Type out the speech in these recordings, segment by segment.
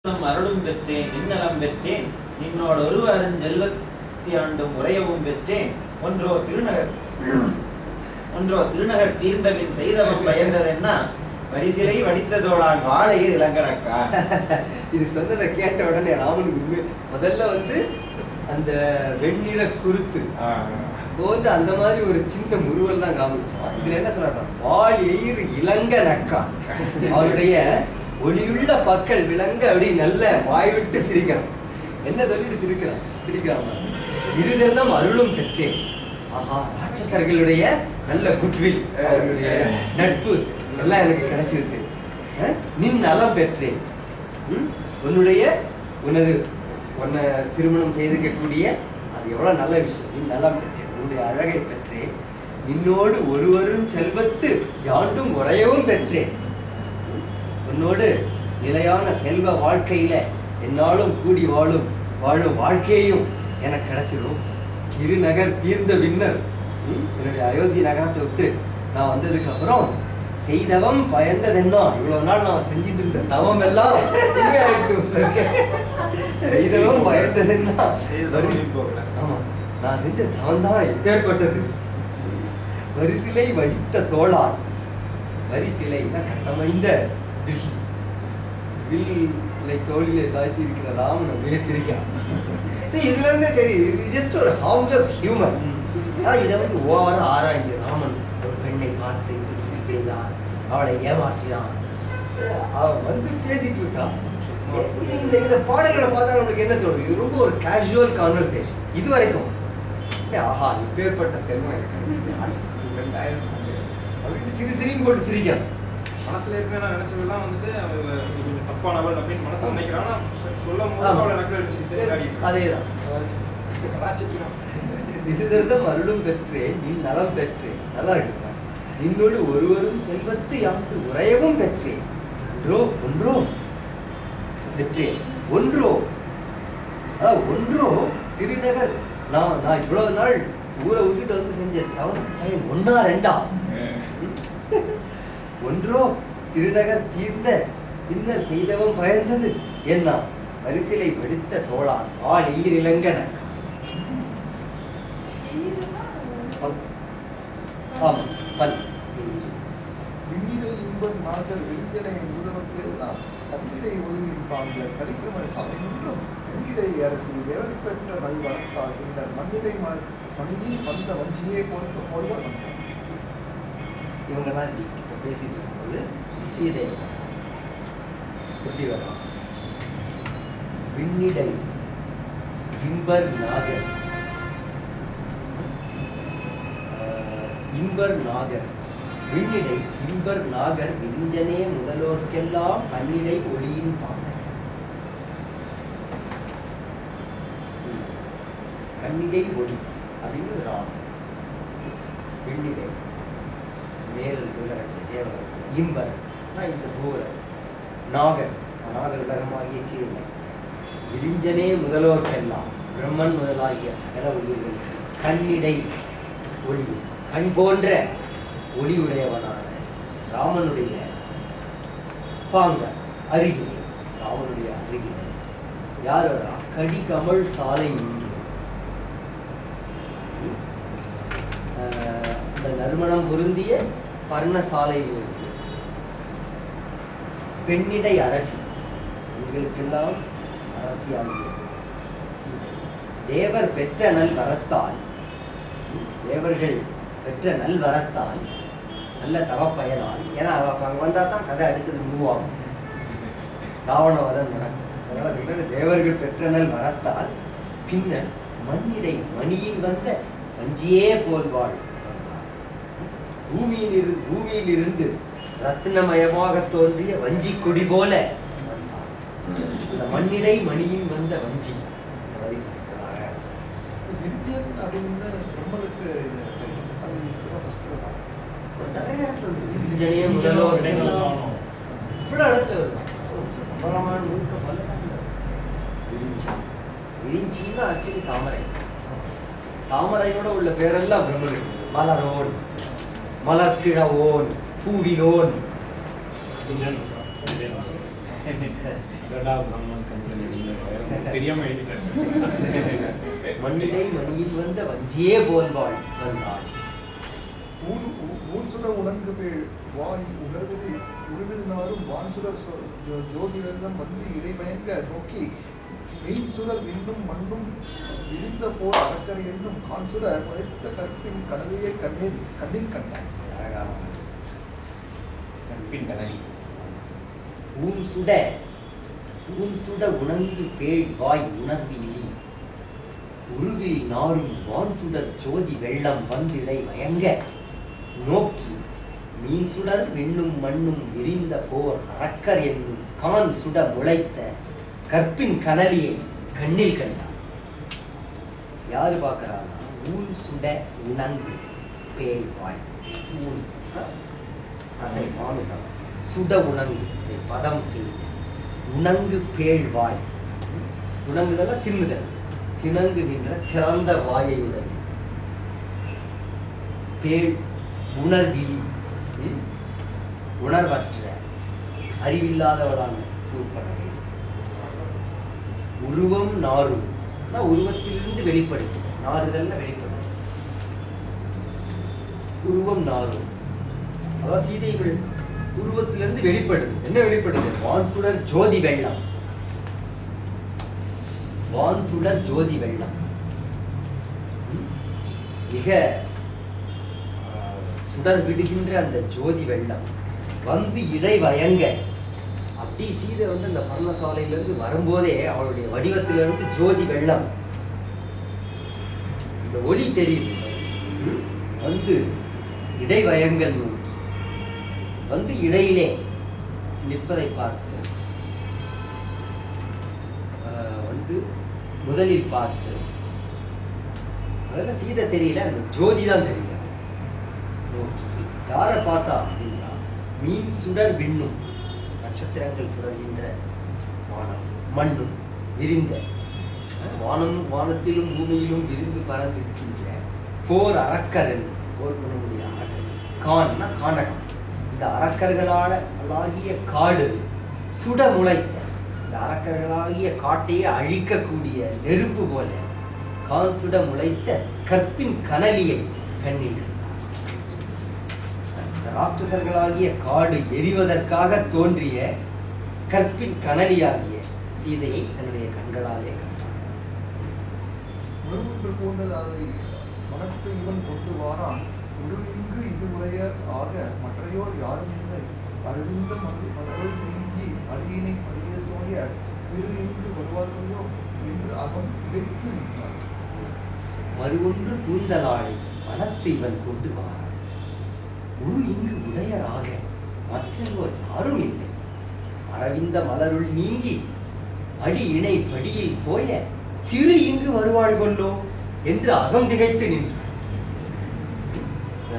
அருளும் பெற்றேன் இன்னலம் பெற்றேன் நின்னோட ஒரு அருஞ்செல்வத்தி ஆண்டும் உரையவும் பெற்றேன் ஒன்றோ திருநகர் தீர்ந்தபின் செய்தவன் பயந்ததென்னா வரிசிலை வடித்ததோடான் வாழையில் இளங்கணக்கா. இது சொன்னதை கேட்ட உடனே ராமனுக்கு முதல்ல அந்த வெண்ணிற குருத்து போன்று அந்த மாதிரி ஒரு சின்ன முறுவல் தான் காமிச்சான். இதுல என்ன சொல்றாங்க, வாள் எயிர் இளங்க நக்கா. அவருடைய ஒளியுள்ள பற்கள் விளங்க அப்படி நல்ல வாய்விட்டு சிரிக்கிறான். என்ன சொல்லிட்டு சிரிக்கிறான் இருதம் அருளும் பெற்றேன். ஆஹா, ராட்சசர்களுடைய நல்ல குட்வில், அவருடைய நட்பு எல்லாம் எனக்கு கிடைச்சிருக்கு. நின் நலம் பெற்றேன். உன்னை திருமணம் செய்துக்கக்கூடிய அது எவ்வளவு நல்ல விஷயம். நின் நலம் பெற்றேன், உன்னுடைய அழகை பெற்றேன். நின்னோடு ஒருவரும் செல்வத்து யாண்டும் உரையவும் பெற்றேன். உன்னோடு நிலையான செல்வ வாழ்க்கையில என்னாலும் கூடி வாழும் வாழ்க்கையையும் எனக்கு கிடைச்சிடும். திருநகர் தீர்ந்த பின்னர் என்னுடைய அயோத்தி நகரத்தை விட்டு நான் வந்ததுக்கு அப்புறம் செய்தவம் பயந்ததென்னா, இவ்வளவு நாள் நான் செஞ்சிட்டு இருந்த தவம் எல்லாம் செய்தவம் பயந்ததென்னா, ஆமா நான் செஞ்ச தவம் தான் எப்பேற்பட்டது. வரிசிலை வடித்த தோளார், வரிசிலைன்னா கட்டமைந்த வில்லை தோளிலே சாய்த்தி இருக்கிற ராமனை பேசிருக்கான். இதுல இருந்தே தெரியுது, இது ஜஸ்ட் ஒரு ஹார்ம்லெஸ் ஹியூமன். இதை ஓவரா ஆராய்ஞ்சு ராமன் ஒரு பெண்ணை பார்த்து இப்படி செய்தான், அவளை ஏமாற்றினான், அவன் பேசிட்டு இருக்கான். இந்த பாடல்களை பார்த்தா நம்மளுக்கு என்ன தோணுது, இது ரொம்ப ஒரு கேஷுவல் கான்வர்சேஷன். இது வரைக்கும் ஆஹா இப்பேற்பட்ட செல்வம் எனக்கு அப்படின்னு சிரின்னு போட்டு சிரிக்கான். மனசுல ஏற்கனவே நான் நினைச்சதெல்லாம் கொஞ்சம் தப்பானவள் அப்படின்னு மனசுல நினைக்கிறான்னா சொல்லும் போது அவளை நக்கல் அடிச்சுக்கிட்டு அதேதான். திருதம் அருளும் பெற்றேன், நீ நலம் பெற்றேன். நல்லா இருக்கு. நின்னோடு ஒருவரும் செல்வத்து யாண்டு உரையவும் பெற்றேன். ஒன்றோ பெற்றேன். ஒன்றோ திருநகர். நான் இவ்வளவு நாள் ஊரை விட்டுட்டு செஞ்ச தவறு ஒன்னா ரெண்டா? ஒன்றோ திருநகர் தீர்ந்த பின்னர் செய்தவன் பயந்தது என்ன? வரிசிலை வெடித்த தோளான் ஆள் எயிர் இளங்கன. விண்ணிலை இன்பம் நாகர் வெறிஞ்சனை முதலுக்கு எல்லாம் தன்னிலை ஒளியிருப்பாங்க கடிக்கமல் சதை நின்றும் பெண்ணிலை அரசி தேவன் பெற்ற நல்வரத்தால் பின்னர் மண்ணிலை மணியில் வந்த வஞ்சியே போல்வர். இவங்கெல்லாம் இப்ப பேசிட்டு இருக்கும்போது சீதை எப்படி வரும்? விண்ணிடை இம்பர் நாகர், விண்ணிடை இம்பர் நாகர் விரிஞ்சனே முதலோர்க்கெல்லாம் கண்ணிடை ஒளியின் பாங்க. கண்ணிடை ஒளி அப்படின்னு ராம். விண்ணிடை மேல் உலகத்தில் தேவர்கள், இம்பர் இந்த பூரர், நாகர் உலகமாகிய கீழே, விரிஞ்சனே முதலோர்க்கெல்லாம் பிரம்மன் முதலாகிய சகல ஒளிகள் கண்ணிடை ஒளி, கண் போன்ற ஒளி உடையவனான ராமனுடைய பாங்க அருகிலே, ராமனுடைய அருகிலே யார் வரா? கடி கமல் சாலை நின்று இந்த நறுமணம் பொருந்திய பர்ணசாலையில் பெண்ணிடை அரசி, உங்களுக்கெல்லாம் அரசியாகிய தேவர் பெற்ற நல் வரத்தால், தேவர்கள் பெற்ற நல் வரத்தால், நல்ல தவப்பயனால். ஏன்னா அங்க வந்தா தான் கதை அடுத்தது மூவாகும், ராவணவதம் நடக்கும். அதனால சொல்றது தேவர்கள் பெற்ற நல் வரத்தால் பின்னர் மண்ணிடை மணியில் வந்த வஞ்சியே போல்வாள். பூமியில் இருந்து ரத்தினமயமாக தோன்றிய வஞ்சி கொடி போல இந்த மண்ணிடை மணியின் வந்த வஞ்சி. விரிஞ்சின்னா ஆக்சுவலி தாமரை. தாமரையோட உள்ள பேரெல்லாம் பிரம்மனுக்கு. மலரோன், மலர்கிழவோன், பூவிலோன், கடா பிரம்மன் கஞ்சன் தெரியாம எழுதிட்டேன். மண்ணிடை மணியில் வந்த வஞ்சியே போல்வாள் வந்தாள். ஊன் சுட உணங்கு பேர் வாய் உணர்வதை உருவினாரும் வான் சுடர் ஜோதிடம் வந்து இடைமயங்க நோக்கி மெயின் சுடர் விண்ணும் மண்ணும் விழிந்த போர் அறக்கரை என்னும் கான் சுடர் முளைத்த கற்பின் கனலையை கண்ணில் கண்டான். கற்பின் கனலி. ஊன் சுட உணங்கு பேய் வாய் உணர்விலி உருவில் நாரும் வான் சுடர் ஜோதி வெள்ளம் வந்திடை மயங்க நோக்கி மீன் சுடர் விண்ணும் மண்ணும் விரிந்த போர் அரக்கர் என்னும் கான் சுட முளைத்த கற்பின் கனலியை கண்ணில் கண்டார். யாரு பார்க்கிறான்னா ஊன் சுட உணங்கு பேய் வாய். ஊன் தசை மாமிசம், சுட உணங்கு பதம் செய்த உணங்கு பேழ் வாய். உணங்குதெல்லாம் தின்னுதல், திணங்குகின்ற திறந்த வாயையுடைய பேழ் உணர்விலி, உணர்வற்ற அறிவில்லாதவளான சூப்பரவை. உருவம் நாரும், உருவத்திலிருந்து வெளிப்படுது, நாறுதல்ல வெளிப்படுது. உருவம் நாரும், அதாவது சீதைகள் உருவத்திலிருந்து வெளிப்படுது. என்ன வெளிப்படுது? வான் சுடர் ஜோதி வெள்ளம். வான் சுடர் ஜோதி வெள்ளம் மிக சுடர் விடுகின்ற அந்த ஜோதி வெள்ளம் வந்து இடை வயங்க. அப்படி சீதை வந்து அந்த பர்ணசாலையிலிருந்து வரும்போதே அவளுடைய வடிவத்திலிருந்து ஜோதி வெள்ளம் இந்த ஒளி தெரியுது. வந்து இடைவயங்கள் நோக்கி வந்து இடையிலே நிற்பதை பார்த்து வந்து முதலில் பார்த்து அதெல்லாம் சீதை தெரியல, அந்த ஜோதி தான் தெரியல. யாரை பார்த்தா அப்படின்னா மீன் சுடர் விண்ணும், நட்சத்திரங்கள் சுடர்கின்ற வானம், மண்ணும் விரிந்த வானத்திலும் பூமியிலும் விரிந்து பறந்திருக்கின்ற போர் அரக்கர், போர் பண்ண முடியாத கான்னா கானகம், இந்த அரக்கர்களாகிய காடு சுட முளைத்த, இந்த அரக்கர்களாகிய காட்டையே அழிக்கக்கூடிய நெருப்பு போல கான் சுட முளைத்த கற்பின் கனலியை கண்ணில். ராட்சசர்களாகிய காடு எரிவதற்காக தோன்றிய கற்பின் கனலியாகிய சீதையை தன்னுடைய கண்களாலே கண்டான். மறுமொன்று போந்ததாதை மனத்தை இவன் கொண்டு வாரான். உருவிங்கு இது உடைய ஆக மற்றையோர் யாரும் இல்லை. அறிவிந்த மலர்கள் நீங்கி அடியினை படிய தோய திரு என்று வருவார்களோ என்று அவன் திகைத்து நின்றான். மறுவொன்று கூந்தலாளை மனத்தை இவன் கொண்டு வாரான். உரு இங்கு உடையராக மற்றோர் யாரும் இல்லை. அரவிந்த மலருள் நீங்கி அடி இணை படியில் போய திரு இங்கு வருவாள் கொல்லோ என்று அகம் திகைத்து நின்றான்.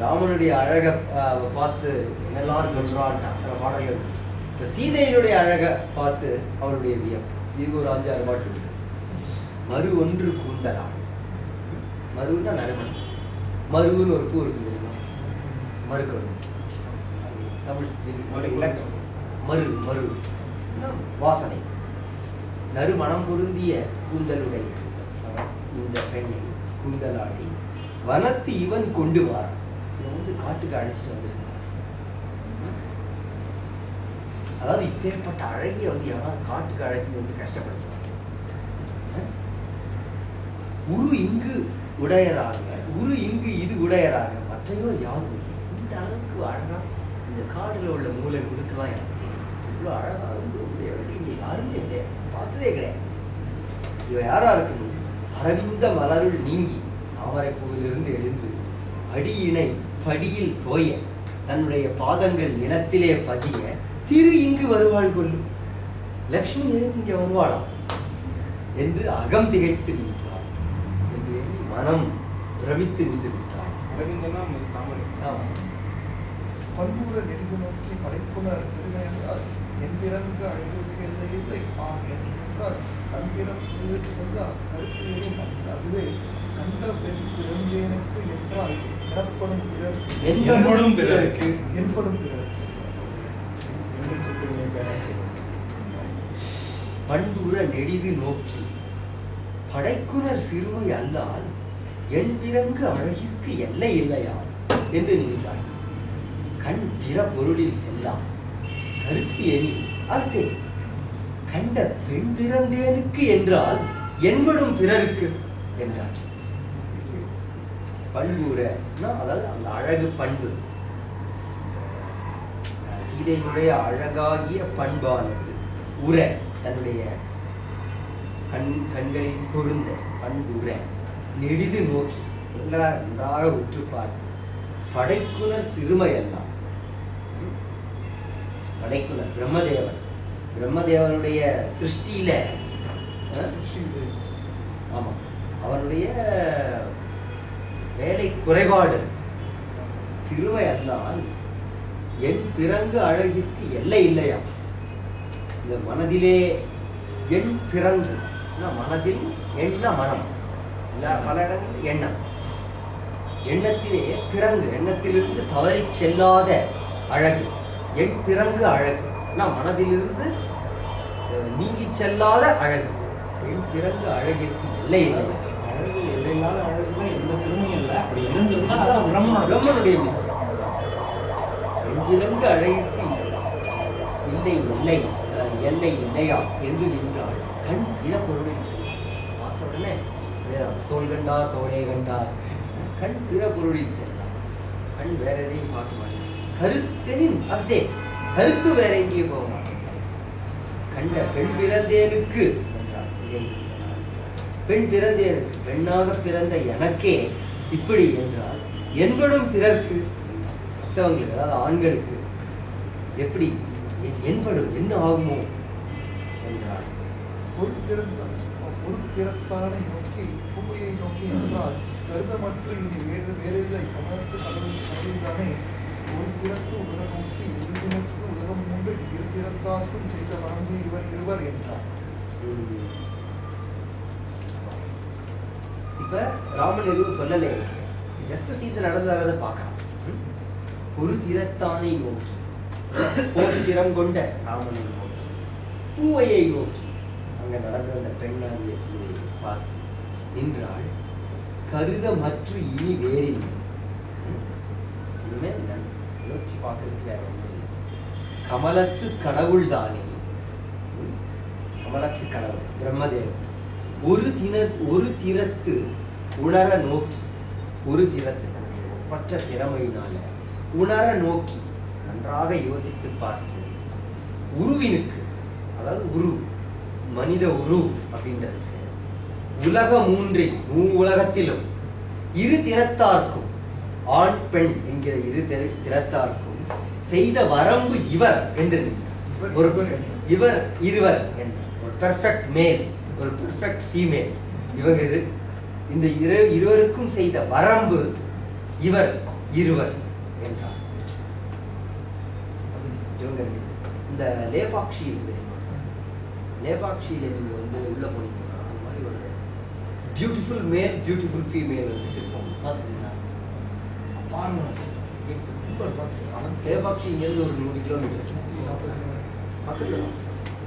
ராமனுடைய அழக பார்த்து என்னெல்லாம் சொல்றான் அத்தனை பாடல்கள். இப்ப சீதையினுடைய அழக பார்த்து அவளுடைய வியப்பு. இது ஒரு 5-6 பாட்டு இருக்கு. மறு ஒன்று கூந்தலாள். மருன்னா நறுமணம். மருன்னு ஒரு பூ இருக்கு தெரியுமா? மறுக்கணும் தமிழ் மறு மறு வாசனை. நறுமணம் பொருந்திய கூந்தலுடைய இந்த பெண்ணை கூந்தலாடி வனத்து இவன் கொண்டு வாரான். இவன் வந்து காட்டுக்கு அழைச்சிட்டு வந்திருக்கான். அதாவது இப்பேற்பட்ட அழகிய வந்து யாராவது காட்டுக்கு அழைச்சி வந்து கஷ்டப்படுத்துவாங்க. உரு இங்கு உடையராக, உரு இங்கு இது உடையராக மற்றையோர் யாரும் இல்லை. இந்த அளவுக்கு அழகா இந்த காடுல உள்ள மூலை முடுக்கலாம் எனக்கு தெரியும். இவ்வளோ அழகா வந்து இங்கே யாருமே இல்லை, பார்த்ததே கிடையாது. இவ யாரா இருக்கணும்? அரவிந்த மலருள் நீங்கி தாமரைப்பூவிலிருந்து எழுந்து அடியினை படியில் தோய தன்னுடைய பாதங்கள் நிலத்திலே பதிய திரு இங்கு வருவாள் கொல்லும். லக்ஷ்மி எழுந்து இங்கே வருவாளாம் என்று அகம் திகைத்து நின்றாள் என்று மனம் பிரமித்து நின்று விட்டாள். அரவிந்தனா தாமரை. பண்புற நெடுந்து நோக்கி படைப்புணர் சிறுமையால் என்பிறங்கு அழைத்து இல்லை ஆம் என்றால் கண்பிறந்து சென்றால் கருத்து ஏறும் அந்த அவிதை கண்ட பெண் பிறந்தேனுக்கு என்றால் எனப்படும் பிறர் என்படும் பிறருக்கு என்படும் பிறர் நெடிது நோக்கி படைக்குனர் சிறுமை அல்லால் என் பிறங்கு அழகிற்கு எல்லை இல்லையா என்று நின்றார். கண் பிற பொருளில் செல்லாம் கருத்து எனி அர்த்தே கண்ட பெண் பிறந்தேனுக்கு என்றால் என்படும் பிறருக்கு என்றார். பண்புற அதாவது அந்த அழகு பண்பு சீதையினுடைய அழகாகிய பண்பானது உர தன்னுடைய கண்களில் பொருந்த பண்புற நெடிது நோக்கி நன்றாக உற்று பார்த்து படைக்குனர் சிறுமையெல்லாம் படைக்குனர் பிரம்மதேவனுடைய சிருஷ்டியில ஆமா அவனுடைய வேலை குறைபாடு சிறுமை அல்லால் என் பிறங்கு அழகிற்கு எல்லை இல்லையா. இந்த மனதிலே என் பிறங்கு மனதில் எண்ண மனம் இல்ல பல இடங்களில் எண்ணம் எண்ணத்திலே பிறங்கு எண்ணத்திலிருந்து தவறி செல்லாத அழகு என் பிறங்கு அழகு மனதிலிருந்து நீங்கி செல்லாத அழகு என் பிறங்கு அழகிற்கு எல்லை இல்லை. அழகு எல்லையில்லாத அழகுனா எந்த சிறுமையும் இல்லை. அப்படி இருந்திருந்தா பிரம்மனுடைய மிஸ்டேக். என் பிறங்கு அழகிற்கு இல்லை இல்லை எல்லை இல்லையா என்று நின்றால் கண் பிற பொருளை செல்லும். பார்த்த உடனே தோல் கண்டார் தோளே கண்டார் கண் பிற பொருளில் செல்லாம். கண் வேற எதையும் பார்க்க மாட்டேன். கருத்தெனின் அதே கருத்து வேற எங்கேயும் போக மாட்டேன். கண்ட பெண் பிறந்தேனுக்கு என்றார். பெண் பிறந்தேனுக்கு பெண்ணாக பிறந்த எனக்கே இப்படி என்றால் என்படும் பிறர்க்கு மற்றவங்களுக்கு அதாவது ஆண்களுக்கு எப்படி என்படும் என்ன ஆகுமோ என்றார். பொருட்பிறத்தானை நோக்கி பூமியை நோக்கி என்றால் கருதமற்ற இனி வேறில்லை கமலத்து கடவுள்தானே ஒரு திறத்து உலக நோக்கி உறுதினத்து உலகம் மூன்று இரு திறத்தார்க்கும் செய்த மரபு இவர் இருவர் என்றார். இப்ப ராமன் எதுவும் சொல்லலே, ஜஸ்ட் சீதை நடந்து வரதை பார்க்கலாம். ஒரு திறத்தானை நோக்கி ஒரு திறம் கொண்ட ராமனை நோக்கி பூவையை நோக்கி அங்க நடந்த அந்த பெண்ணாகிய சீதையை பார்த்து நின்றாள். கருத மற்ற இனி வேறில்லை. இனிமேல் யோசிச்சு பார்க்கறதுக்கு வேற ஒன்றும் இல்லை. கமலத்து கடவுள் தானே, கமலத்து கடவுள் பிரம்மதேவன் ஒரு திறத்து உணர நோக்கி ஒரு திறத்து தன்னுடைய ஒப்பற்ற திறமையினால உணர நோக்கி நன்றாக யோசித்து பார்த்து உருவினுக்கு அதாவது உரு மனித உரு அப்படின்றதுக்கு உலக மூன்றில் உலகத்திலும் இரு திறத்தார்க்கும் ஆண் பெண் என்கிற இரு திறத்தார்க்கும் செய்த வரம்பு இவர் என்று ஒரு இவர் இருவர் என்ற ஒரு பெர்ஃபெக்ட் மேல் ஒரு பெர்ஃபெக்ட் ஃபீமேல் இவங்க இந்த இருவருக்கும் செய்த வரம்பு இவர் இருவர் என்றார். இவங்க இந்த லேபாக்ஷி இருக்குது, லேபாக்ஷியில நீங்க வந்து உள்ள போனீங்கன்னா அந்த மாதிரி ஒரு பியூட்டிஃபுல் மேல் பியூட்டிஃபுல் ஃபீமேல் சிற்பம் பார்த்துருக்கீங்களா? பாருங்க சிற்பம் ஆனால் லேபாக்ஷி இங்கேருந்து ஒரு 100 கிலோமீட்டர் பக்கத்தில்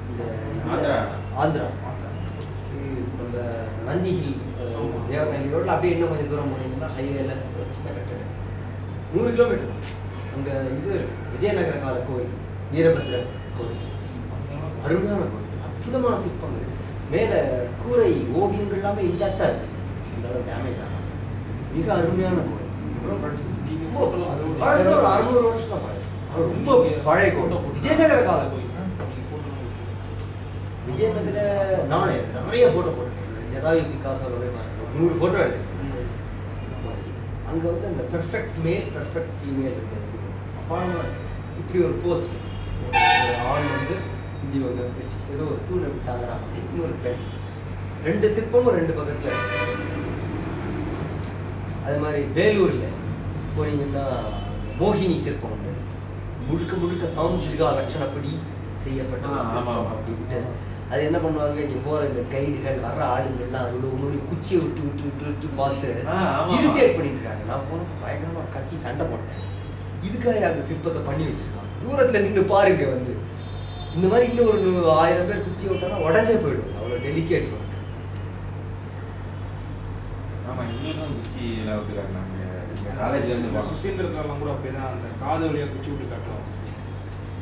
இந்த ஆந்திரா நம்ம நந்தி ஹில் தேவநல்லி ரோட்ல அப்படியே இன்னும் கொஞ்சம் தூரம் போனீங்கன்னா ஹைவேல சின்ன கட்டடம் 100 கிலோமீட்டர். அங்க இது விஜயநகர கால கோயில் வீரபத்ர கோயில் அருமையான கோயில், அற்புதமான சிற்பங்கள், மேல கூரை ஓவியங்கள் எல்லாமே இன்டாக்டா இருக்கு, அந்த அளவு டேமேஜ் ஆகும். மிக அருமையான கோயில். ஒரு 600 வருஷம் தான் பழசு. ரொம்ப பழைய கோயில், விஜயநகர கால கோயில். விஜயநகர நானே நிறைய போட்டோ போட்டுருக்கேன். ஜடாயு பிகாசோட 100 போட்டோ எடுத்து அங்க வந்து அந்த பெர்ஃபெக்ட் மேல் பெர்ஃபெக்ட் ஃபீமேல் இருக்கிறது. அப்பாங்க இப்படி ஒரு போஸ்ட் ஆண் வந்து இப்படி வந்து வச்சு ஏதோ ஒரு தூணை விட்டாங்க, இன்னொரு பெண், 2 சிற்பமும் 2 பக்கத்துல இருக்கு. அது மாதிரி வேலூர்ல போனீங்கன்னா மோகினி சிற்பம் உண்டு, முழுக்க முழுக்க சாமுத்திரிகா லட்சணப்படி செய்யப்பட்ட சிற்பம் அப்படின்ட்டு. அது என்ன பண்ணுவாங்க, இங்க போற இந்த கைடுகள் வர்ற ஆளுங்கள்லாம் அதோட ஒன்னொரு குச்சியை விட்டு விட்டு விட்டு விட்டு பார்த்து இரிட்டேட் பண்ணிட்டு இருக்காங்க. நான் போன பயங்கரமா கத்தி சண்டை போட்டேன், இதுக்காக அந்த சிற்பத்தை பண்ணி வச்சிருக்காங்க. தூரத்துல நின்று பாருங்க வந்து இந்த மாதிரி இன்னும் ஒரு 1000 பேர் குச்சி விட்டோம்னா உடஞ்சே போயிடும். அவ்வளோ டெலிகேட் ஒர்க். ஆமாம், எங்களுக்கும் குச்சி எல்லாம் விட்டுருக்காங்க. நாங்கள் காலேஜ் சுசீந்திரத்துலாம் கூட அப்படிதான் அந்த காது வழியாக குச்சி விட்டு காட்டுறோம்.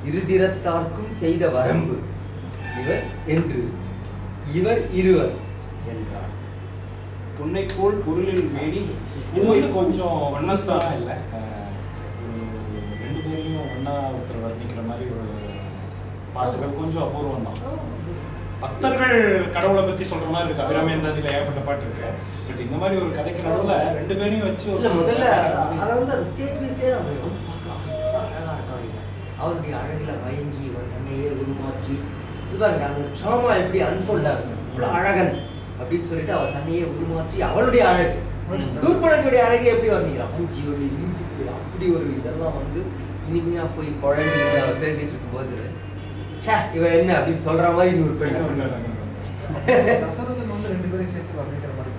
இருதிறத்தார்க்கும் செய்த வரம்பு இவர் என்று இவர் இருவர் என்றார். பொன்னை போல் பொருளில் மேனி இது வந்து கொஞ்சம் ஒன்னஸா இல்லை, ரெண்டு பேரையும் ஒன்னா ஒருத்தர் வர்ணிக்கிற மாதிரி ஒரு பாட்டுகள் கொஞ்சம் அபூர்வம் தான். பக்தர்கள் கடவுளை பத்தி சொல்ற மாதிரி இருக்கு. அபிராமேந்தாதியில ஏகப்பட்ட பாட்டு இருக்கு. பட் இந்த மாதிரி ஒரு கதைக்கு நடுவுல ரெண்டு பேரையும் வச்சு இல்ல முதல்ல அதை வந்து அந்த ஸ்டேஜ் பை ஸ்டேஜ் வந்து பார்க்கலாம். அழகா இருக்காங்க. அவருடைய அழகில் மயங்கி தன்னையே உருமாற்றி இது பாருங்க, அந்த ட்ராமா எப்படி அன்ஃபோல்ட் ஆகுது. இவ்வளோ அழகன் அப்படின்னு சொல்லிட்டு அவர் தன்னையே உருமாற்றி அவளுடைய அழகு சூர்பனகையுடைய அழகை எப்படி வர்ணிக்கிறான். பஞ்சி ஒளி இஞ்சி அப்படி ஒரு இதெல்லாம் வந்து இனிமையா போய் குழந்தை அவர் பேசிட்டு இருக்கும்போது சே இவ என்ன அப்படின்னு சொல்ற மாதிரி இன்னொரு பெண் தசரதன் வந்து 2 பேரையும் சேர்த்து வர்ணிக்கிற மாதிரி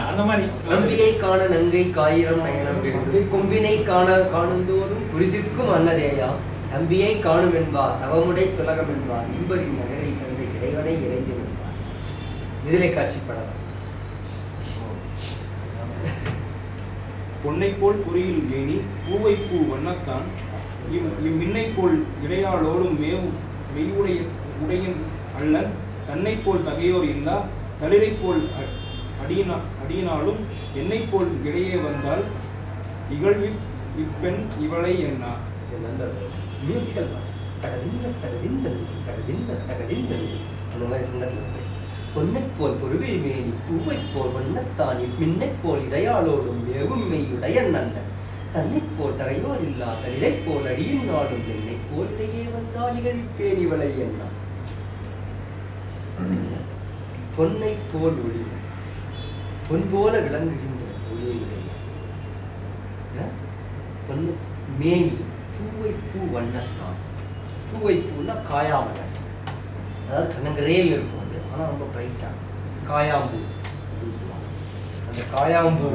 அந்த மாதிரி நம்பியை காண நங்கை காயிரம் நயனம் வேண்டும் கொம்பினை காணுந்தோறும் குறிசிற்கும் அன்னதேயா தம்பியை காணும் என்பார் தவமுடை துலகம் என்பார் இன்பரின் நகரை தந்த இறைவனை இறைஞ்சும் என்பார். இதிலே காட்சிப்படலாம். பொன்னை போல் பொறியில் மேனி பூவை பூ வண்ணத்தான் இம்மின்னை போல் இடையாளோடும் மெய்யுடையன் அல்லன் தன்னை போல் தகையோர் இல்லா தளிரை போல் அடியினாலும் என்னை போல் இடையே வந்தால் இகழ்வி இப்பெண் இவளை என்னா. மியூசிக்கல் அந்த மாதிரி சொன்னது. பொன்னை போல் பொருவில் மேனி பூவை போல் வண்ணத்தான் மின்னை போல் இடையாளோடும் மேவும் மெய்யுடையன் அல்லன் தன்னை போல் தகையோர் இல்லா தளிரை போல் அடியும் நாளும் என்னை போல் இடையே வந்தால் இகழ்ப்பேன் இவளை என்னா. பொன்னை போல் ஒளி பொன் போல விளங்குகின்ற ஒளியுடைய பொன் மேனி பூவை பூ வண்ணத்தான். பூவை பூன்னா காயாமல், அதாவது கண்ணங்கரேல் இருக்கும் அது, ஆனால் ரொம்ப பிரைட்டா காயாம்பூ அப்படின்னு சொல்லுவாங்க. அந்த காயாம்பூ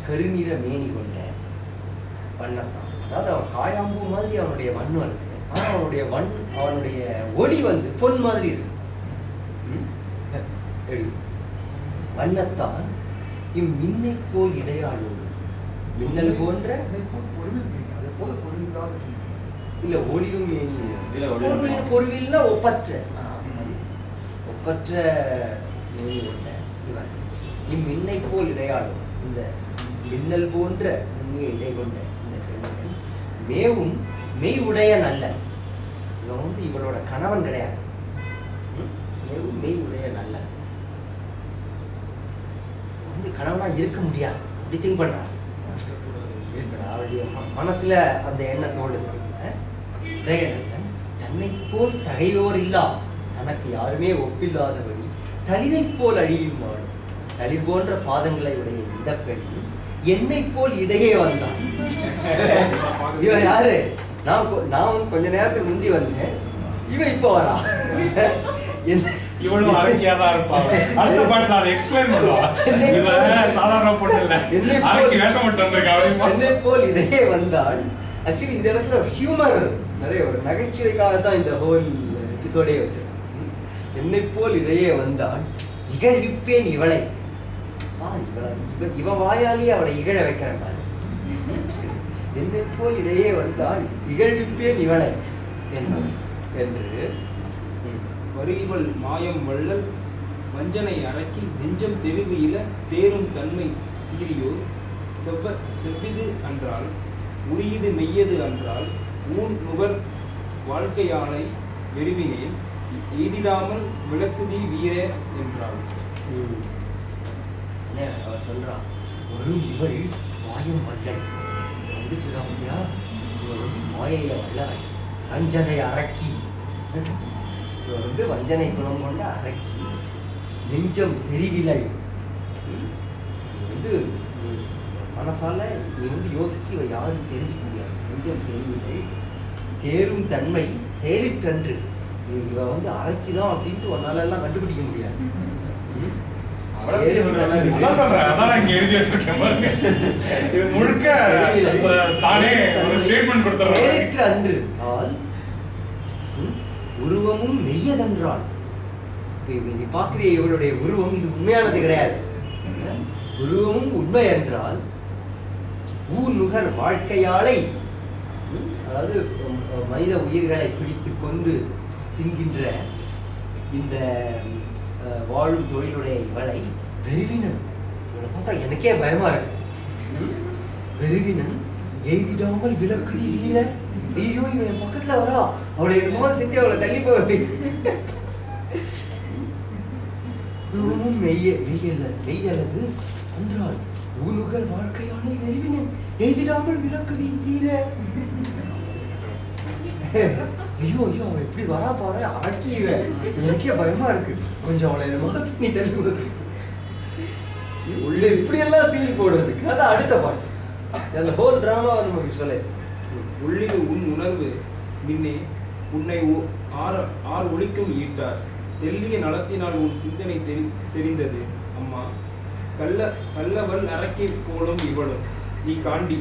கருநிற மேனி கொண்ட வண்ணத்தான். அதாவது அவன் காயாம்பூ மாதிரி அவனுடைய வண்ணம் இருக்கு, ஆனால் அவனுடைய ஒளி வந்து பொன் மாதிரி இருக்கு. வண்ணத்தான் இம்மின்னை போல் இடையாளோடு மின்னல் போன்ற அதே போல பொருளில்லாத இல்ல ஒளியும் பொருளில் ஒப்பற்ற மேனி கொண்ட இவன் இம்மின்னை போல் இடையாளும் இந்த மின்னல் போன்ற நுண்ணிய இடை கொண்ட இந்த பெண்கள் மேவும் மெய் உடைய நல்ல. இவன் வந்து இவளோட கணவன் கிடையாது. மேவும் மெய் உடைய நல்ல வந்து கணவனா இருக்க முடியாது அப்படி திங்க் பண்றான். அவளுடைய மனசுல அந்த எண்ணத்தோடு தன்னை போல் தகையோர் இல்லா தனக்கு யாருமே ஒப்பில்லாதபடி தளிரை போல் அழியும் நாள் தளிர் போன்ற பாதங்களை உடைய இந்த பெண் என்னை போல் இடையே வந்தான். இவன் யாரு? நான் வந்து கொஞ்ச நேரத்துக்கு முந்தி வந்தேன், இவன் இப்போ வரா. இவளும் அரக்கியா தான் இருப்பாங்க. அடுத்த பாட்டுல அதை எக்ஸ்பிளைன் பண்ணுவா. இவன் சாதாரண பொண்ணு இல்ல, அரக்கி வேஷம் போட்டு வந்திருக்கா. என்னை போல் இடையே வந்தால் ஆக்சுவலி இந்த இடத்துல ஹியூமர் நிறைய ஒரு நகைச்சுவைக்காக தான் இந்த ஹோல் எபிசோடே வச்சிருக்கேன். என்னை போல் இடையே வந்தால் இகழ்விப்பேன் இவளை. இவன் வாயாலேயே அவளை இகழ வைக்கிறேன் பாரு. என்னை போல் இடையே வந்தால் இகழ்விப்பேன் இவளை என்று வருகிவள் மாயம் வள்ளல் வஞ்சனை அரக்கி நெஞ்சம் தெருவியில தேரும் தன்மை சீரியோர் செவ்விது அன்றால் உரியது மெய்யது அன்றால் ஊன் நுகர் வாழ்க்கையானை வெறுவினேன் எய்திடாமல் விளக்குதி வீர என்றாள். அவர் சொல்றான், ஒரு இவள் மாயம் வல்லன் வந்துட்டு பத்தியா, இவர் வந்து மாயைய வல்லவன் வஞ்சனை அரக்கி. இவர் வந்து வஞ்சனை குணம் கொண்ட அரக்கி நெஞ்சம் தெரிவிலை. வந்து மனசால நீ வந்து யோசிச்சு இவ யாரும் தெரிஞ்சுக்க முடியாது. நெஞ்சம் தெரிவிலை தேரும் தன்மை செயலிற்றன்று. இவ வந்து அரக்கிதான் அப்படின்ட்டு உன்னால எல்லாம் கண்டுபிடிக்க முடியாது. உருவமும் மெய்யதென்றால் நீ பார்க்கிறிய இவளுடைய உருவம் இது உண்மையானது கிடையாது. உருவமும் உண்மை என்றால் ஊநுகர் வாழ்க்கையாளை, அதாவது மனித உயிர்களை பிடித்து கொண்டு தின்கின்ற இந்த வாழும் தொழிலுடைய இவளை வெறுவினன், இவளை பார்த்தா எனக்கே பயமா இருக்கு. வெறுவினன் எய்திடாமல் விலக்குதி வீர, ஐயோ இவன் என் பக்கத்துல வரா, அவளை என்னமோ செஞ்சு அவளை தள்ளி போக மெய்யல்லது என்றால் ஊனுகர் வாழ்க்கையாளை வெறுவினன் எய்திடாமல் விலக்குதி வீர. ஐயோ ஐயோ அவன் எப்படி வரா பாரு, அடக்கிடுவேன், எனக்கே பயமா இருக்கு, கொஞ்சம் அவளை என்னமோ நீ தள்ளி போட உள்ள இப்படி எல்லாம் சீல் போடுறதுக்கு அது அடுத்த பாட்டு. அந்த ஹோல் டிராமா நம்ம விஷுவலைஸ். உள்ளிது உன் உணர்வு மின்னே உன்னை ஆறு ஒளிக்கும் ஈட்டார், தெல்லிய நலத்தினால் உன் சிந்தனை தெரிந்தது அம்மா. கள்ளவள் அரக்கை போலும் இவளும் நீ காண்டி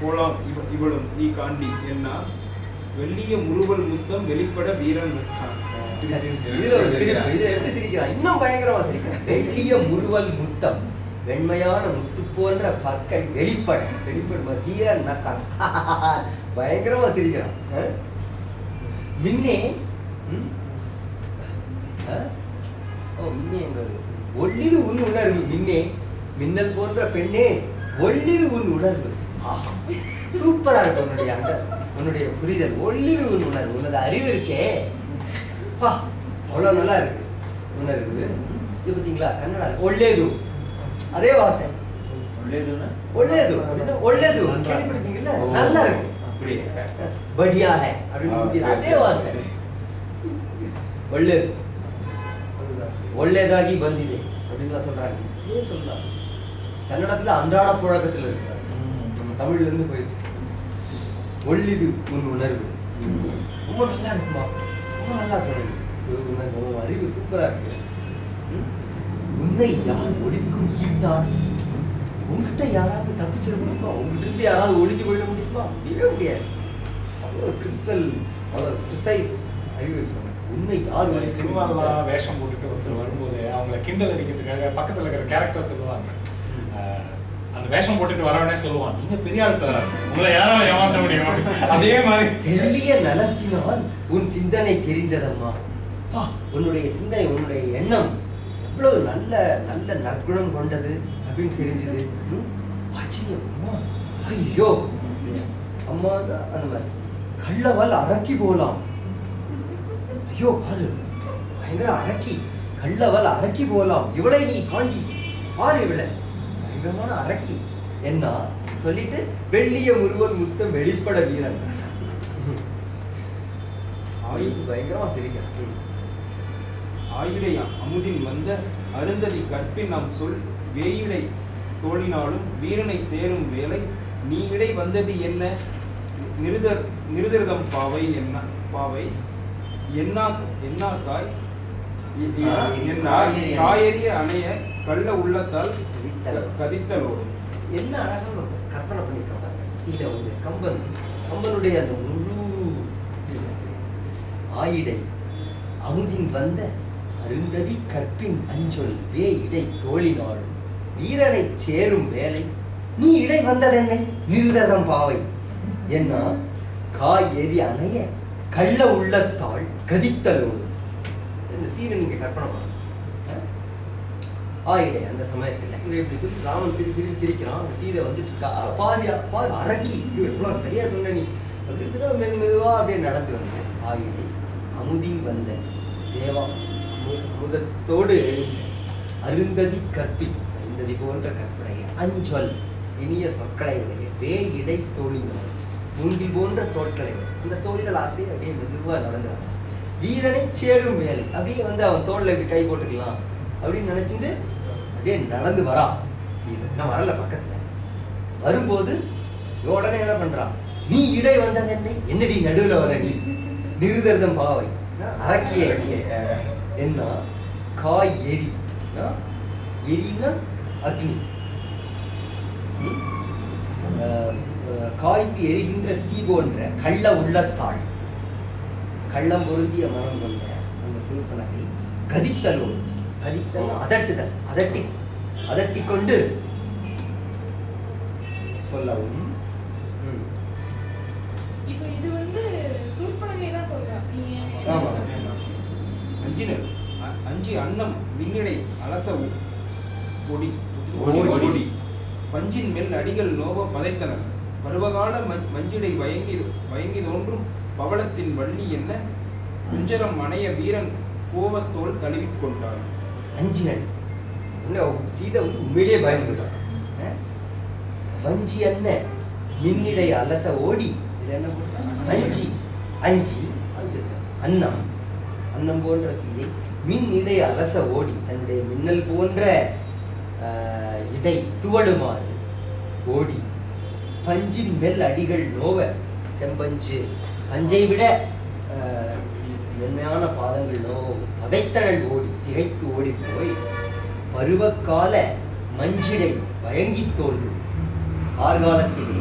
போலாம், இவளும் நீ காண்டி என்ன வெள்ளிய முறுவல் முத்தம் வெளிப்பட வீரன் நிற்கான். இன்னும் பயங்கரமா சிரிக்கிறான். வெள்ளிய முறுவல் முத்தம், வெண்மையான முத்து போன்ற பற்கள் வெளிப்பட வீரன் நக்கான். பயங்கரமா சிரிக்கிறான். மின்னே ஒள்ளிது உன் உணர்வு மின்னே, மின்னல் போன்ற பெண்ணே ஒள்ளிது உன் உணர்வு. சூப்பரா இருக்கு உன்னுடைய உன்னுடைய புரிதல். ஒள்ளிது உன் உணர்வு, உனது அறிவு இருக்கே அவ்வளவு நல்லா இருக்கு உணர்வு. இது பார்த்தீங்களா கன்னடா ஒள்ளேது, அதே வார்த்தை ஒள்ளேது ஒள்ளேது கேள்விப்பட்டீங்கல்ல, நல்லா இருக்கு. அப்படி படியா ஹை அப்படின்னு அதே வார்த்தை ஒள்ளேது, ஒள்ளேதாகி ಬಂದಿದೆ அப்படின்லாம் சொல்றாங்க. இதே சொல்லலாம் கன்னடத்துல அன்றாட புழக்கத்துல இருக்கு, நம்ம தமிழ்ல இருந்து போயிடுச்சு. ஒள்ளிது உன் உணர்வு ரொம்ப நல்லா இருக்குமா, ரொம்ப நல்லா சொல்லுங்க. அறிவு சூப்பரா இருக்கு. உன்னை யார் ஒழிக்கும் ஈட்டார், உங்ககிட்ட யாராவது தப்பிச்சிட முடியுமா, உங்ககிட்ட இருந்து யாராவது ஒழிஞ்சு போயிட முடியுமா, முடியவே முடியாது. அவ்வளோ கிறிஸ்டல், அவ்வளோ ப்ரிசைஸ் அறிவு இருக்கு. உன்னை யார் சினிமாலாம் வேஷம் போட்டுட்டு ஒருத்தர் வரும்போது அவங்கள கிண்டல் அடிக்கிறதுக்காக பக்கத்துல இருக்கிற கேரக்டர் சொல்லுவாங்க, அந்த வேஷம் போட்டுட்டு வரவனே சொல்லுவான், நீங்க பெரிய ஆள் சார், உங்களை யாரால ஏமாத்த முடியும். அதே மாதிரி தெல்லிய நலத்தினால் உன் சிந்தனை தெரிந்ததம்மா. உன்னுடைய சிந்தனை, உன்னுடைய எண்ணம் எவ்வளவு நல்ல நல்ல நற்குணம் கொண்டது அப்படின்னு தெரிஞ்சது. ஆச்சரியம். அம்மா ஐயோ அம்மா அந்த மாதிரி கள்ளவள் அரக்கி போலாம். ஐயோ பாரு பயங்கர அரக்கி, கள்ளவள் அரக்கி போலாம், இவளை நீ காண்டி பாரு, இவளை பயங்கரமான அரக்கி என்ன சொல்லிட்டு வெள்ளிய முறுவல் முத்தம் வெளிப்பட வீரன். பயங்கரமா சிரிக்க. ஆயிடை அமுதின் வந்த அருந்ததி கற்பின் நாம் சொல் வேயிடை தோழினாலும் வீரனை சேரும் வேலை நீ இடை வந்தது என்ன நிருதர்தம் பாவை என்ன பாவை என்னாக்காய் காயறிய அணைய கள்ள உள்ளத்தால் கதித்தலோடு. என்ன அழகாக கற்பனை பண்ணிருக்காங்க. சீலை வந்து கம்பனுடைய அந்த முழு ஆயிடை அமுதின் வந்த அருந்ததி கற்பின் அஞ்சொல் வே இடை தோழினாலும் வீரனை சேரும் வேலை நீ இடை வந்ததென்னை நிருதர்தம் பாவை என்ன காய் எரி அணைய கள்ள உள்ளத்தாள் கதித்தலோடு. இந்த சீனை நீங்க கற்பனை பண்ண ஆயிடை அந்த சமயத்துல இவன் இப்படி சொல்லி ராமன் சிரிக்கிறான். அந்த சீதை வந்துட்டு இருக்கா, பாரியா பாரு அரக்கி, எவ்வளவு சரியா சொன்ன நீ அப்படின்னு சொல்லி மெதுவா அப்படியே நடந்து வந்து ஆயிடை அமுதின் வந்த தேவா முதத்தோடு எழுந்த அருந்ததி கற்பி, அருந்ததி போன்ற கற்பனையை அஞ்சொல் இனிய சொற்களை உடைய வே இடை தோழிகள் மூங்கில் போன்ற தோட்களை, அந்த தோள்கள் ஆசை அப்படியே மெதுவா நடந்து வரான். வீரனை சேரும் வேலை அப்படியே வந்து அவன் தோல்ல இப்படி கை போட்டுக்கலாம் அப்படின்னு நினைச்சிட்டு அப்படியே நடந்து வரான். சீதை நான் வரல பக்கத்துல வரும்போது உடனே என்ன பண்றான், நீ இடை வந்தது என்னடி நடுவுல வர நீ நிருதர்தம் பாவை அரக்கிய என்ன காய் எரி எரினா அக்னி, காய்ந்து எரிகின்ற தீ போன்ற கள்ள உள்ளத்தாள் கள்ளம் பொருந்திய மனம் கொண்ட அந்த சூர்பனகை கதித்தலோடு, கதித்தல் அதட்டுதல், அதட்டி கொண்டு சொல்லவும். இப்போ இது வந்து சூர்பனகை தான் சொல்றா. ஆமா. அஞ்சினர் அஞ்சி அன்னம் விண்ணிடை அலச ஒடி ஓடி. பஞ்சின் மேல் அடிகள் நோவ பதைத்தனர். பருவகால மஞ்சிடை வயங்கி தோன்றும் பவளத்தின் வள்ளி என்ன குஞ்சரம் அணைய வீரன் கோவத்தோல் தழுவிக் கொண்டார். அஞ்சினல் சீதை வந்து உண்மையிலேயே பயந்துட்டான். வஞ்சி என்ன மின்னிடை அலச ஓடி, இது என்ன அஞ்சி அஞ்சி அன்னம் போன்ற சீதை மின்னிடை அலச ஓடி, தன்னுடைய மின்னல் போன்ற இடை துவளுமாறு ஓடி, பஞ்சின் மேல் அடிகள் நோவ, செம்பஞ்சு பஞ்சை விட மென்மையான பாதங்கள் நோவும் பதைத்தனல் ஓடி, திகைத்து ஓடி போய் பருவகால மஞ்சிடை வயங்கி தோன்றும், கார்காலத்திலே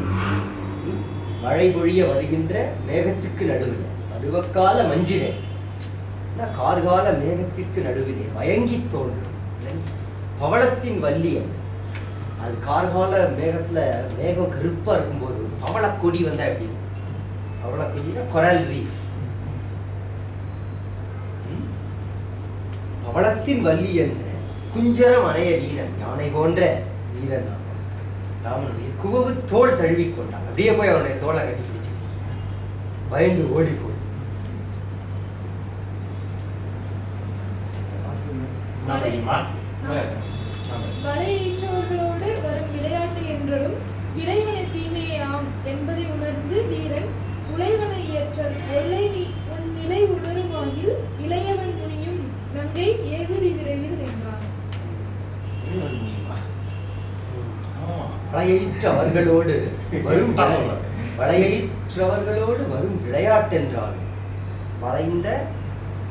மழை பொழிய வருகின்ற மேகத்திற்கு நடுவில், பருவகால மஞ்சிடை கார்கால மேகத்திற்கு நடுவிலே வயங்கி தோன்றும் பவளத்தின் வள்ளியம். அது கார்கால மேகத்துல மேகம் கருப்பா இருக்கும்போது பவளக்கொடி வந்தா எப்படி? பவளக்கொடினா கொரல் ரீஃப். பவளத்தின் வள்ளி என்ன குஞ்சரம் அணைய வீரன், யானை போன்ற வீரன் ராமனுடைய குவவு தோல் தழுவி கொண்டான். அப்படியே போய் அவனுடைய தோலை கட்டி பிடிச்சு பயந்து ஓடி போய் வலையீற்றவர்களோடு வரும் விளையாட்டு என்றும் விளைவன தீமையாம் என்பதை உணர்ந்து வீரன் உழைவனை இயற்ற ஒல்லை நீ உன் நிலை உணருமாகில் இளையவன் முனியும் நங்கை ஏகுதி விரைவில் என்றான். வளையற்றவர்களோடு வரும் விளையாட்டென்றால் வளைந்த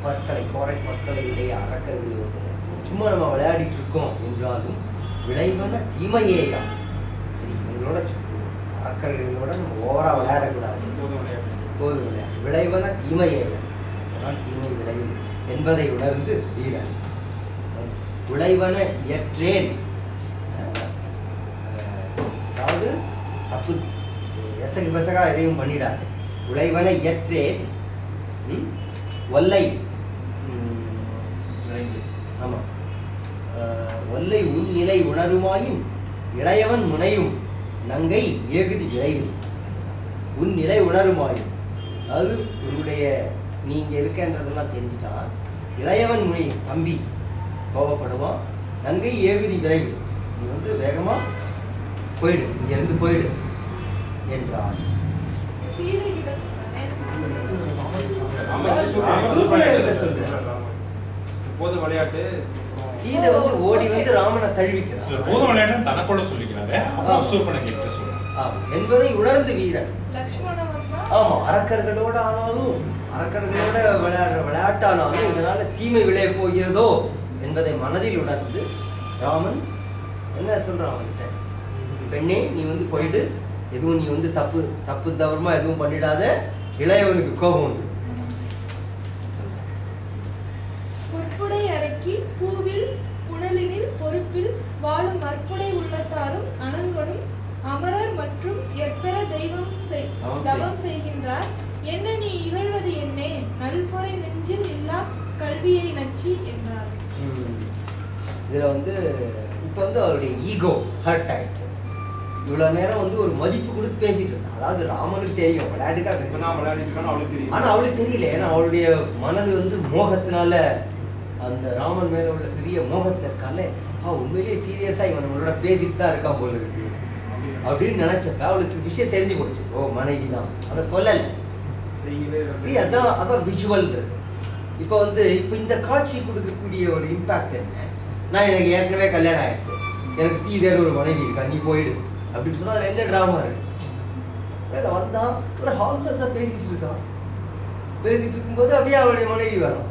பற்களை, கோரை பற்களுடைய அரக்கர்களோடு சும்மா நம்ம விளையாடிட்டு இருக்கோம் என்றாலும் விளைவன தீமையேதான். சரி, இவங்களோட அரக்கர்களோட நம்ம ஓவரா விளையாடக்கூடாது, போது விளையாடு, விளைவன தீமையேதான், அதனால் தீமை விளையும் என்பதை உணர்ந்து வீரன் விளைவன இயற்றேன், அதாவது தப்பு எசகு பெசகா எதையும் பண்ணிடாது, விளைவன இயற்றேன் ஒல்லை, ஆமா ஒல்லை உன் நிலை உணருமாயின் இளையவன் முனையும் நங்கை ஏகுதி விரைவில். உன் நிலை உணருமாயின், அதாவது உன்னுடைய நீங்க இருக்கன்றதெல்லாம் தெரிஞ்சுட்டா இளையவன் முனையும், தம்பி கோபப்படுவான், நங்கை ஏகுதி விரைவில், நீ வந்து வேகமா போயிடு, இங்க இருந்து போயிடு என்றான். சீதை கிட்ட போது விளையாட்டு சீதை வந்து ஓடி வந்து ராமனை தழுவிக்கிறார். போது விளையாட்டு தனக்குள்ள சொல்லிக்கிறாரு, அப்போ சூர்பனகை கிட்ட சொல்றாரு என்பதை உணர்ந்து வீரன். லக்ஷ்மணன் ஆமா, அரக்கர்களோட ஆனாலும் அரக்கர்களோட விளையாடுற விளையாட்டானாலும் இதனால தீமை விளைய போகிறதோ என்பதை மனதில் உணர்ந்து ராமன் என்ன சொல்றான் அவன்கிட்ட, பெண்ணே நீ வந்து போயிட்டு எதுவும் நீ வந்து தப்பு தவறுமா எதுவும் பண்ணிடாத, இளையவனுக்கு கோபம் வந்து பொற்புடை அரக்கி பூவில் புனலினில் பொறுப்பில் வாழும் மற்புடை உள்ளத்தாரும் அனங்கொடும் அமரர் மற்றும் எத்தர தவம் செய்கின்றார், என்ன நீ இகழ்வது என்னே நல்பொறை நெஞ்சில் இல்லா கல்வியை நச்சி என்றார். இதுல வந்து இப்ப வந்து அவருடைய ஈகோ ஹர்ட் ஆயிட்டு, இவ்வளவு நேரம் வந்து ஒரு மதிப்பு கொடுத்து பேசிட்டு இருந்தான். அதாவது ராமனுக்கு தெரியும் விளையாட்டுக்காக அவளுக்கு தெரியும், ஆனா அவளுக்கு தெரியல, ஏன்னா அவளுடைய மனது வந்து மோகத்தினால அந்த ராமன் மேல உள்ள பெரிய மோகத்துல இருக்கால, உண்மையிலேயே சீரியஸா இவன் நம்மளோட பேசிட்டு தான் இருக்கா போல இருக்கு அப்படின்னு நினைச்சப்ப அவளுக்கு விஷயம் தெரிஞ்சு போச்சு, ஓ மனைவி தான், அதை சொல்லல. அதான் விஷுவல்ன்றது. இப்போ வந்து இப்போ இந்த காட்சி கொடுக்கக்கூடிய ஒரு இம்பாக்ட் என்ன, நான் எனக்கு ஏற்கனவே கல்யாணம் ஆயிடுச்சு, எனக்கு சீதையான ஒரு மனைவி இருக்கா, நீ போயிடு அப்படின்னு சொன்னா அதுல என்ன டிராமா இருக்கு? வந்தான் ஒரு ஹார்ம்லெஸ்ஸா பேசிட்டு இருக்கான், பேசிட்டு இருக்கும்போது அப்படியே அவளுடைய மனைவி வரும்,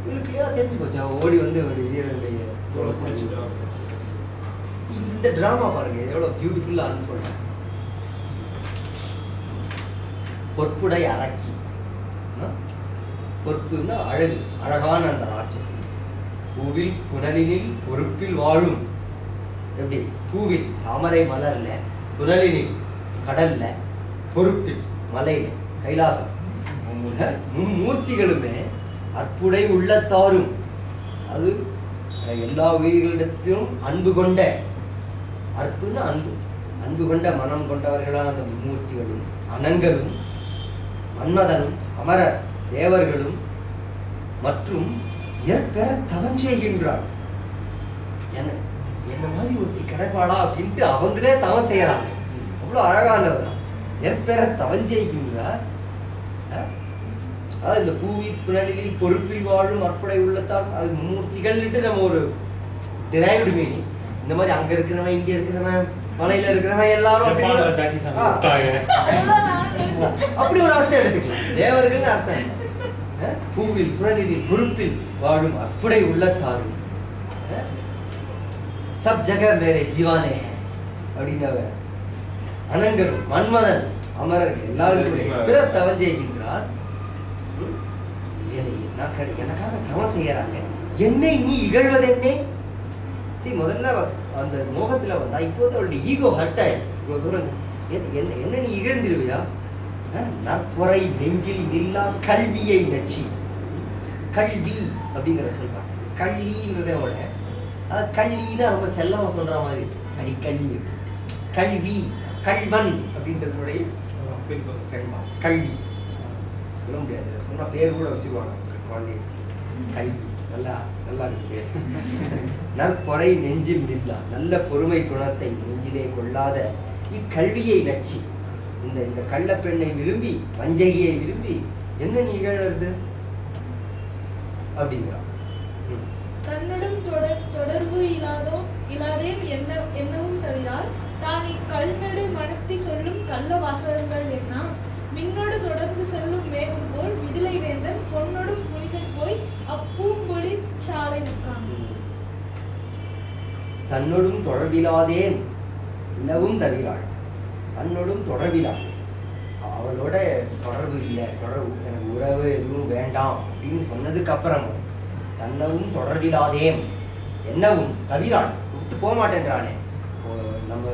இவளுக்கு கிளியரா தெரிஞ்சு போச்சு, ஓடி வந்து அவருடைய வீரனுடைய தோலை பிடிச்சிட்டு. இந்த டிராமா பாருங்க எவ்வளவு பியூட்டிஃபுல்லா அன்ஃபோல்ட். பொற்புடை அரக்கி பொறுப்புன்னா அழகு, அழகான அந்த ராட்சசி. பூவில் புனலினில் பொறுப்பில் வாழும். எப்படி? பூவில் தாமரை மலர்ல, புனலினில் கடல்ல, பொறுப்பில் மலையில கைலாசம். மும்மூர்த்திகளுமே அற்புடை உள்ளத்தாரும். அது எல்லா உயிர்களிடத்திலும் அன்பு கொண்ட, அற்புன்னா அன்பு, அன்பு கொண்ட மனம் கொண்டவர்களான அந்த மும்மூர்த்திகளும் அனங்களும் மன்மதனும் அமரர் தேவர்களும் மற்றும் ஏற்பெற தவம் செய்கின்றார். என்ன மாதிரி ஒருத்தி கிடைப்பாளா அப்படின்ட்டு அவங்களே தவம் செய்யறாங்க. அவ்வளவு அழகானவர். ஏற்பெற தவம் செய்கின்றார். அதாவது இந்த பூவில் புனலில் பொறுப்பில் வாழும் அற்புடை உள்ளத்தால் அது மும்மூர்த்திகள்ட்டு நம்ம ஒரு டிரைவ்டு மீனிங். இந்த மாதிரி அங்க இருக்கிறவன், இங்க இருக்கிறவன், மலையில இருக்கிறவன் எல்லாரும் அப்படி ஒரு அர்த்தம் எடுத்துக்கலாம். தேவர்கள் அர்த்தம் பூவில் புனலில் பொறுப்பில் வாழும் அற்புடை உள்ளத்தாரும் சப் ஜக மேரே திவானே அப்படின்னு அனங்கரும் மன்மதன் அமரர்கள் எல்லாரும் பிற தவம் செய்கின்றார். எனக்காக தவம் செய்யறாங்க, என்னை நீ இகழ்வதென்னே. சரி, முதல்ல அந்த மோகத்துல வந்தா இப்போது அவளுடைய ஈகோ ஹர்ட் ஆயிடும். இவ்வளவு தூரம் என்ன நீ இகழ்ந்துருவியா? நற்பொறை நெஞ்சில் நில்லா கல்வியை நச்சி. கல்வி அப்படிங்கிற சொல்றாங்க. கல்வின்றதோட கல்வின்னா ரொம்ப செல்லமா சொல்ற மாதிரி அடி கல்வி. கல்வி கல்வன் அப்படின்றதுடைய கல்வி சொல்ல முடியாது. சொன்னா பேர் கூட வச்சுக்குவாங்க குழந்தைய. கல்வி நல்லா நல்லா இருக்கு பேர். நற்பொறை நெஞ்சில் நில்லா, நல்ல பொறுமை குணத்தை நெஞ்சிலே கொள்ளாத இக்கல்வியை நச்சி. இந்த கள்ள பெண்ணை விரும்பி, வஞ்சகியை விரும்பி என்ன நிகழ்றது அப்படிங்கிறான். தன்னுடன் தொடர்பு இல்லாதே என்னவும் தவிரால் தான் இக்கல்நடு மனத்தி சொல்லும் கள்ள வாசகங்கள் என்ன மின்னோடு தொடர்ந்து செல்லும் மேகம் போல் மிதிலை வேந்தன் பொன்னோடும் புனிதன் போய் அப்பூம்பொழி சாலை நிற்கான். தன்னோடும் தொடர்பிலாதேன் இல்லவும் தவிராள். தன்னோடும் தொடர்பிலாள், அவளோட தொடர்பு இல்லை, தொடர்பு எனக்கு உறவு எதுவும் வேண்டாம் அப்படின்னு சொன்னதுக்கு அப்புறம் தன்னவும் தொடர்பிலாதேன் என்னவும் தவிராள், விட்டு போக மாட்டேன்றாளே. நம்ம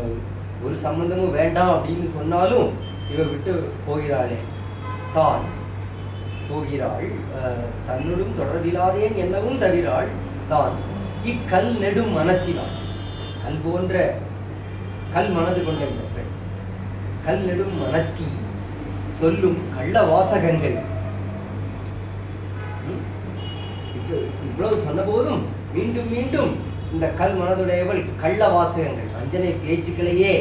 ஒரு சம்பந்தமும் வேண்டாம் அப்படின்னு சொன்னாலும் இவ விட்டு போகிறாளே. தான் போகிறாள். தன்னோடும் தொடர்பிலாதேன் என்னவும் தவிராள் தான் இக்கல் நெடும் மனத்தினாள். கல் போன்ற கல் மனது கொண்ட இந்த பெண் கல் நெடும் மனத்தி சொல்லும் கள்ள வாசகங்கள். இவ்வளவு சொன்ன போதும் மீண்டும் மீண்டும் இந்த கல் மனதுடையவள் கள்ள வாசகங்கள், வஞ்சனை பேச்சுக்களையே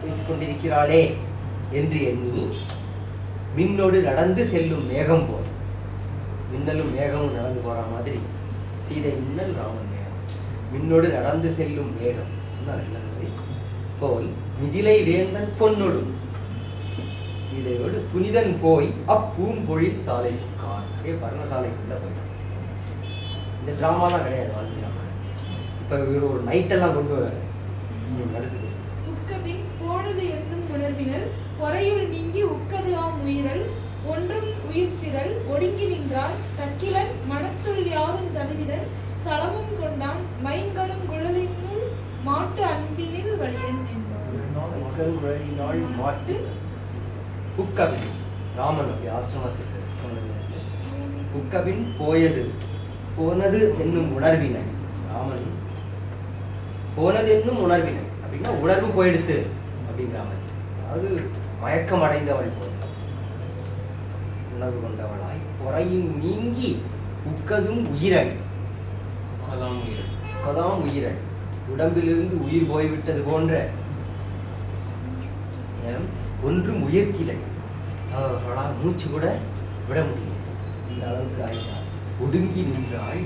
பேசிக்கொண்டிருக்கிறாளே என்று எண்ணி மின்னோடு நடந்து செல்லும் மேகம் போல். மின்னலும் மேகமும் நடந்து போற மாதிரி சீதை மின்னல், ராமன் மேகம். மின்னோடு நடந்து செல்லும் மேகம் போல் மிதிலை வேந்தன் பொன்னொடும். சீதையோடு புனிதன் போய் அப்பூம்பொழில் சாலை பர்ணசாலைக்குள்ள போயிட்டான். இந்த டிராமாலாம் கிடையாது வாழ்க்கை. இப்ப இவர் ஒரு நைட்டெல்லாம் கொண்டு வர்றாரு. உக்கபின் போனது என்னும் உணர்வினர் பொறையுள் நீங்கி உக்கது ஆம் உயிரல் ஒன்றும் உயிர்த்திரல் ஒடுங்கி நின்றால் தக்கிலன் மனத்துள் யாரும் தழுவிடன் சலமும் கொண்டான் மைங்கரும் குழலினுள் மாட்டு அன்பினில் வழியன் மாட்டு புக்கபின் ராமனுடைய ஆசிரமத்துக்கு புக்கபின் போனது என்னும் உணர்வினை. ராமன் போனது என்னும் உணர்வினை அப்படின்னா உணர்வு போயிடுத்து அப்படிங்கிறாமன். அதாவது மயக்கம் அடைந்தவள் போல உணர்வு கொண்டவளாய் பொறையும் நீங்கி உக்கதும் உயிரல். உக்கதாம் உயிரல், உடம்பிலிருந்து உயிர் போய்விட்டது போன்ற ஒன்றும் உயர்த்திலை. அவளால் மூச்சு கூட விட முடியும். இந்த அளவுக்கு ஆயிட்டாள். ஒடுங்கி நின்றாள்.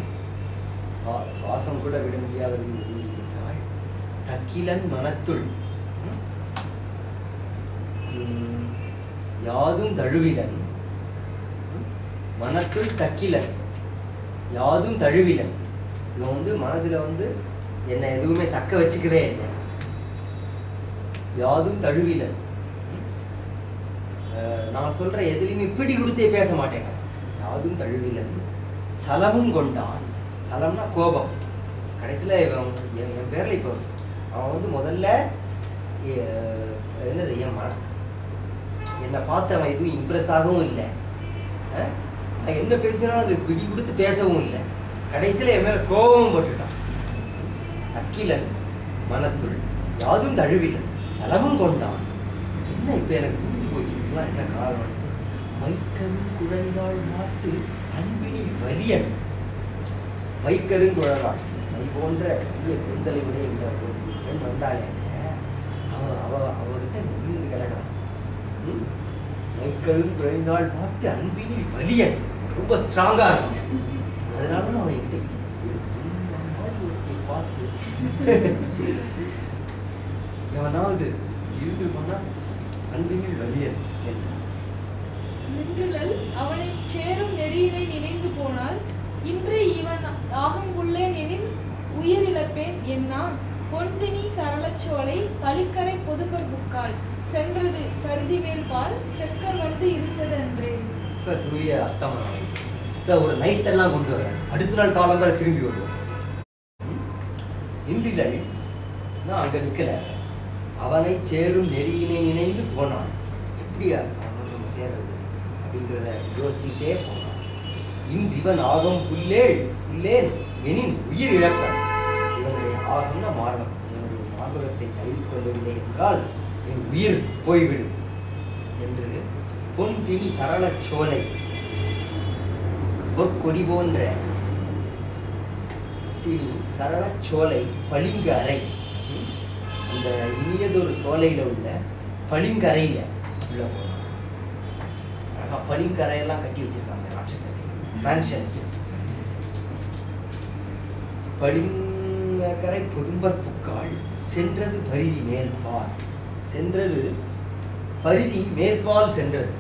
சுவாசம் கூட விட முடியாதவர்கள் ஒடுங்கி நின்றாள். தக்கிலன் மனத்துள் யாதும் தழுவிலன். மனத்துள் தக்கிலன் யாதும் தழுவிலன். இது மனதுல என்ன எதுவுமே தக்க வச்சுக்கவே இல்லை. யாதும் தழுவிலன் நான் சொல்ற எதுலையுமே பிடி கொடுத்தே பேச மாட்டேங்க. யாதும் தழுவிலன் சலமும் கொண்டான். சலம்னா கோபம். கடைசியில் இவன் என் பேரில் இப்போ அவன் வந்து முதல்ல என்னது என்னை பார்த்து அவன் எதுவும் இம்ப்ரெஸ் ஆகவும் இல்லை. நான் என்ன பேசினா அது பிடி கொடுத்து பேசவும் இல்லை. கடைசியில் என் மேலே கோபமும் போட்டுட்டான். அக்கிலன் மனத்துள் யாதும் தழுவிலன் சலமும் கொண்டான். என்ன இப்போ எனக்கு புரிஞ்சு போச்சுக்கலாம். என்ன காரணம்? மைக்கரும் குழலினாள் மாட்டு அன்பினில் வலியன். மைக்கரும் குழலாள் மை போன்ற பெண்தலை விட இந்த பெண் வந்தாலே அவர்கிட்ட விழுந்து கிடக்கிறான். மைக்கரும் குழலினாள் மாட்டு அன்பினில் வலியன். ரொம்ப ஸ்ட்ராங்கா இருக்கும். அதனால அவன் என்கிட்ட பார்த்து எவனாவது இருந்து போனா அன்பினில் வலியன் நின்றுதல் அவனை சேரும் நெறியினை நினைந்து போனால் இன்று இவன் ஆகங்குள்ளேன் எனின் உயிரிழப்பேன் என்னான். பொன்தினி சரளச்சோலை பலிக்கரை பொதுப்பர் புக்கால் சென்றது பருதி மேல் பால் சக்கர் வந்து இருந்தது அன்றே. இப்போ சூரிய அஸ்தமனம் சார் ஒரு நைட்டெல்லாம் கொண்டு வர அடுத்த நாள் காலம் வரை திரும்பி வருவோம். இன்றிலள் நான் அங்கே நிற்கல. அவனை சேரும் நெறியினை நினைந்து போனான். எப்படியா அவனுக்கு சேர்றது அப்படிங்கிறத யோசிச்சுட்டே போனான். இவன் ஆகம் புல்லேன் எனின் உயிர் இழப்பன். இவனுடைய ஆகம்னா மார்பகம். இவனுடைய மார்பகத்தை தழுவிக்கொள்ளவில்லை என்றால் என் உயிர் போய்விடும் என்று பொன் திணி சரள சோலை பொற்கொடி போன்ற திணி சரள சோலை பளிங்கு அறை. அந்த இனியதொரு சோலையில உள்ள பளிங்கு அறையில உள்ள போனோம். பளிங்கு அறையெல்லாம் கட்டி வச்சிருக்காங்க ராட்சசர்கள். மேன்ஷன்ஸ். பளிங்கரை பொதும்பர் புக்காள் சென்றது பரிதி மேல்பால். சென்றது பரிதி மேற்பால் சென்றது.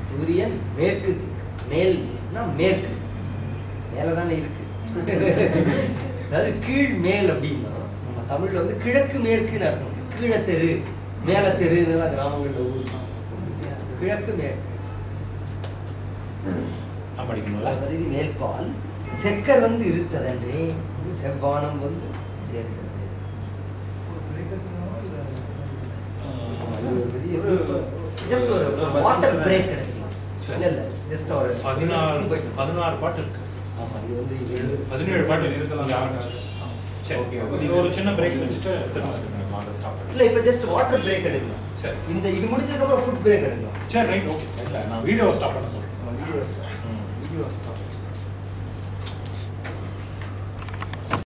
சூரியன் மேற்கு மேல்னா மேற்கு மேலதானே இருக்கு. அதாவது கீழ் மேல் அப்படின்னா நம்ம தமிழ்ல வந்து கிழக்கு மேற்குன்னு அர்த்தம். கீழத்தெரு மேலத்தெருன்னு கிராமங்கள்ல ஊர் கிழக்கு மேற்கு பரிதி மேல்பால் செக்கர் வந்து இருத்ததன்றே செவ்வானம் வந்து சேர்ந்தது. ஜஸ்ட் ஒரு வாட்டர் பிரேக் எடுத்துக்கலாம். இல்ல ஜஸ்ட் ஒரு 16 பாட்டு இருக்கு. ஆமா இது வந்து 17 பாட்டு இருக்கலாம். சரி ஓகே ஒரு சின்ன பிரேக் வச்சுட்டு வாங்க ஸ்டாப் பண்ணலாம். இல்ல இப்ப ஜஸ்ட் வாட்டர் பிரேக் எடுக்கலாம். சரி இந்த இது முடிஞ்சதுக்கு அப்புறம் ஃபுட் பிரேக் எடுக்கலாம். சரி ரைட் ஓகே. இல்ல நான் வீடியோ ஸ்டாப் பண்ண சொல்றேன். Video stop